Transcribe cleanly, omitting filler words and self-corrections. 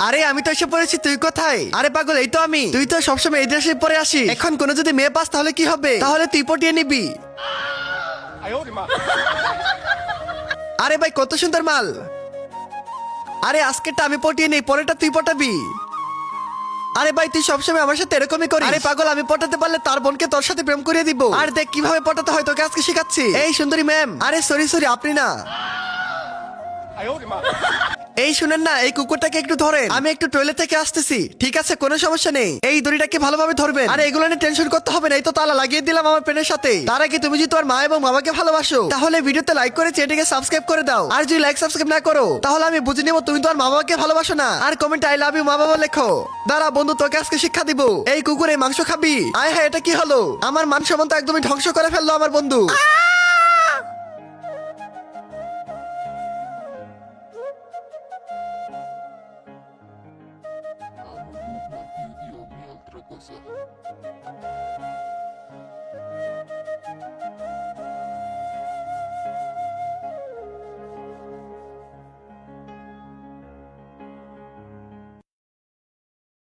আরে আমি তো এসে পড়েছি, তুই কোথায়? আরে পাগল, এই তো আমি। তুই তো সবসময় এই ড্রেসে পরে আসিস, এখন কোনো যদি মেয়ে পাস তাহলে কি হবে? তাহলে তুই পটিয়ে নিবি। আরে ভাই কত সুন্দর মাল। আরে আজকেরটা আমি পটিয়ে নেই, পরেরটা তুই পটাবি। আরে ভাই তুই সবসময় আমার সাথে এরকমই করিস। আরে পাগল, আমি পটাতে পারলে তার বোনকে তোর সাথে প্রেম করিয়ে দিব। আর দেখ কিভাবে পটাতে হয়, তোকে আজকে শিখাচ্ছি। এই সুন্দরী ম্যাম, আরে সরি সরি, আপনি না। এই শুনেন না, এই কুকুরটাকে একটু ধরেন, আমি একটু টয়লেট থেকে আসতেছি। ঠিক আছে, কোনো সমস্যা নেই। এই দড়িটাকে ভালোভাবে ধরবেন। আর এগুলো নিয়ে টেনশন করতে হবে না, এই তো তালা লাগিয়ে দিলাম আমার পেনের সাথে। তার আগে তুমি যদি তোমার মা এবং বাবাকে ভালোবাসো তাহলে ভিডিওতে লাইক করে চ্যানেলটিকে সাবস্ক্রাইব করে দাও। আর যদি লাইক সাবস্ক্রাইব না করো তাহলে আমি বুঝে নেবো তুমি তোমার মা বাবাকে ভালোবাসো না। আর কমেন্ট আই লাভ ইউ মা বাবা লেখো। দাঁড়া বন্ধু, তোকে আজকে শিক্ষা দিব। এই কুকুর এই মাংস খাবি? আয় হ্যাঁ, এটা কি হলো? আমার মান সম্মান তো একদমই ধ্বংস করে ফেললো আমার বন্ধু।